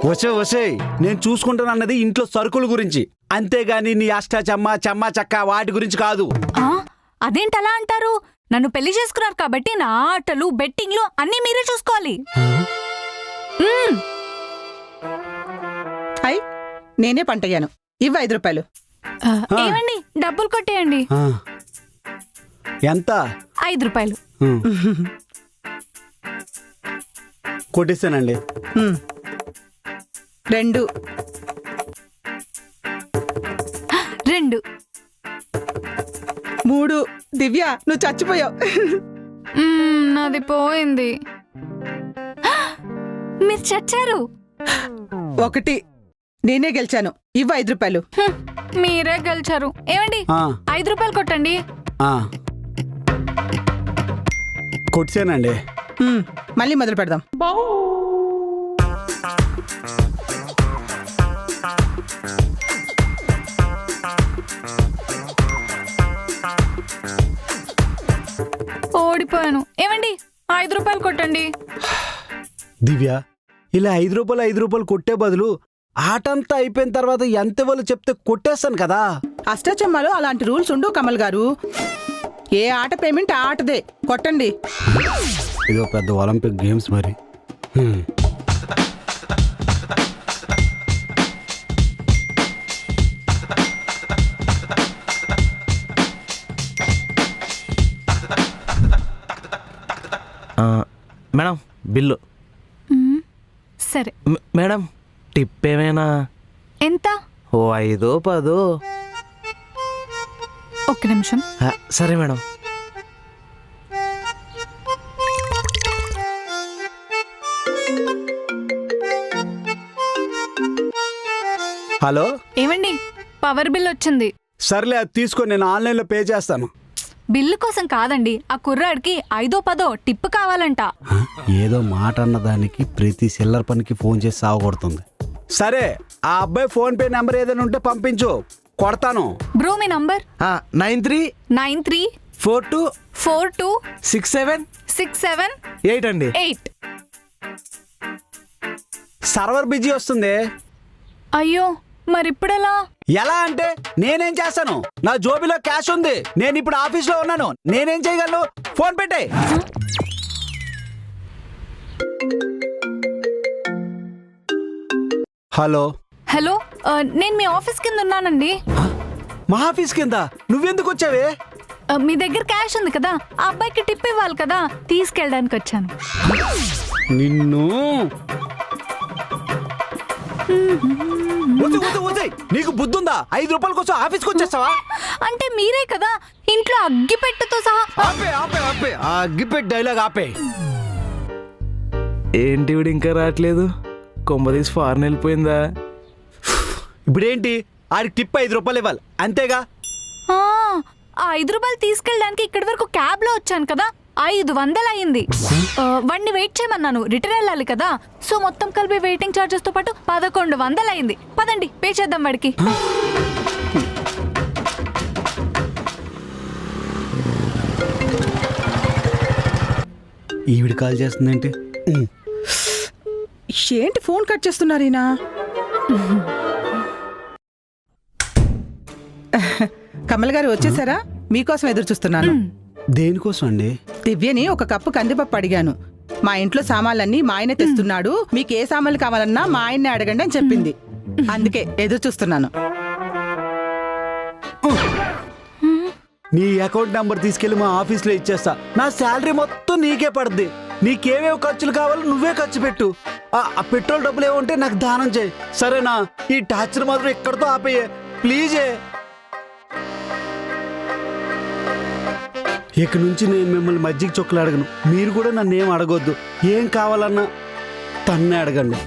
వసే నేను చూసుకుంటాను అన్నది ఇంట్లో సరుకుల గురించి, అంతేగాని నీ అష్టాచమ్మ చెమ్మ చక్క వాటి గురించి కాదు. అదేంటలా అంటారు? నన్ను పెళ్లి చేసుకున్నారు కాబట్టి నా ఆటలు బెట్టింగ్లు అన్నీ మీరే చూసుకోవాలి. అయ్ నేనే పంటయ్యాను. ఇవ్వ 5 రూపాయలు. ఏమండి డబ్బులు కొట్టేయండి. ఎంత? 5 రూపాయలు. కొట్టేస్తానండి. 2 2 3. దివ్య నువ్వు చచ్చిపోయావు. నాది పోయింది. మీరు చచ్చారు. 1. నేనే గెలిచాను. ఇవ్వ 5 రూపాయలు. మీరే గెలిచారు. ఏమండి 5 రూపాయలు కొట్టండి. కొట్టేసానండి. మళ్ళీ మొదలు పెడదాం. ఓడిపోయాను. ఏమండి 5 రూపాయలు కొట్టండి. దివ్య, ఇలా 5 రూపాయలు కొట్టే బదులు ఆటంతా అయిపోయిన తర్వాత ఎంత ఇవ్వాలో చెప్తే కొట్టేస్తాను కదా. అష్టాచమ్మాలో అలాంటి రూల్స్ ఉండవు కమల్ గారు. ఏ ఆట పేమెంట్ ఆ ఆటదే. కొట్టండి. ఇదో పెద్ద ఒలింపిక్ గేమ్స్ మరి. Madam bill. సరే మేడం టిప్ ఏమైనా? ఎంత? 5 10. ఒక్క నిమిషం. సరే మేడం. హలో, ఏమండి పవర్ బిల్ వచ్చింది. సర్లే అది తీసుకో, నేను ఆన్లైన్లో పే చేస్తాను. బిల్లు కోసం కాదండి, ఆ కుర్రాడికి 5 10 టిప్ కావాలంట. ఏదో మాట అన్నదానికి ప్రతి సిల్లర్ పనికి ఫోన్ చేసి సావగొడుతుంది. సరే, ఆ అబ్బాయి ఫోన్ పే నెంబర్ ఏదైనా ఉంటే పంపించు, కొడతాను. బ్రో మీ నంబర్? 93 42 42 67 67 8 అండి. 8. సర్వర్ బిజీ వస్తుంది. అయ్యో మరిప్పుడెలా? ఎలా అంటే నేనేం చేస్తాను? నా జోబీలో క్యాష్ ఉంది, నేను ఇప్పుడు ఆఫీస్లో ఉన్నాను, నేనేం చేయగలను? ఫోన్ పెట్టే. హలో హలో, నేను మీ ఆఫీస్ కింద ఉన్నానండి. మా ఆఫీస్ కింద నువ్వెందుకు వచ్చావే? మీ దగ్గర క్యాష్ ఉంది కదా, ఆ అబ్బాయికి టిప్ ఇవ్వాలి కదా, తీసుకెళ్ళడానికి వచ్చాను. నిన్ను నీకు బుద్ధుందా? 5 రూపాయల కోసం ఆఫీస్కి వచ్చేస్తావా? అంటే మీరే కదా ఇంట్లో అగ్గిపెట్టెతో సహా. ఆపే ఆ అగ్గిపెట్టి డైలాగ్ ఆపే. ఏంటి వీడు ఇంకా రావట్లేదు? కొంపదీసి ఫారెన్ వెళ్ళిపోయిందా? ఇప్పుడేంటి? ఆడికి టిప్ 5 రూపాయలు ఇవ్వాలి, అంతేగా? ఆ 5 రూపాయలు తీసుకెళ్ళడానికి ఇక్కడి వరకు క్యాబ్ లో వచ్చాను కదా, 500 అయింది. వాడిని వెయిట్ చేయమన్నాను, రిటర్న్ వెళ్ళాలి కదా, సో మొత్తం కలిపి వెయిటింగ్ చార్జెస్ తో పాటు 1100 అయింది. పదండి పే చేద్దాం వాడికి. ఈవిడ కాల్ చేస్తుందేంటి? ఏంటి ఫోన్ కట్ చేస్తున్నారు ఈయన? కమల్ గారు వచ్చేసారా? మీకోసం ఎదురు చూస్తున్నాను. దేనికోసం అండి? దివ్యని ఒక కప్పు కందిపప్పు అడిగాను. మా ఇంట్లో సామాన్లన్నీ మా ఆయనే తెస్తున్నాడు, మీకు ఏ సామాన్లు కావాలన్నా మా ఆయన్నే అడగండి అని చెప్పింది. అందుకే ఎదురు చూస్తున్నాను. నీ అకౌంట్ నెంబర్ తీసుకెళ్లి మా ఆఫీస్లో ఇచ్చేస్తా. నా శాలరీ మొత్తం నీకే పడుద్ది. నీకేవేవి ఖర్చులు కావాలో నువ్వే ఖర్చు పెట్టు. ఆ పెట్రోల్ డబ్బులు ఏముంటే నాకు దానం చేయి, సరేనా? ఈ టార్చర్ మాత్రం ఎక్కడితో ఆపేయే ప్లీజే. ఇక నుంచి నేను మిమ్మల్ని మజ్జిగ చొక్కలు అడగను, మీరు కూడా నన్ను ఏం అడగొద్దు. ఏం కావాలన్నా తన్నే అడగండి.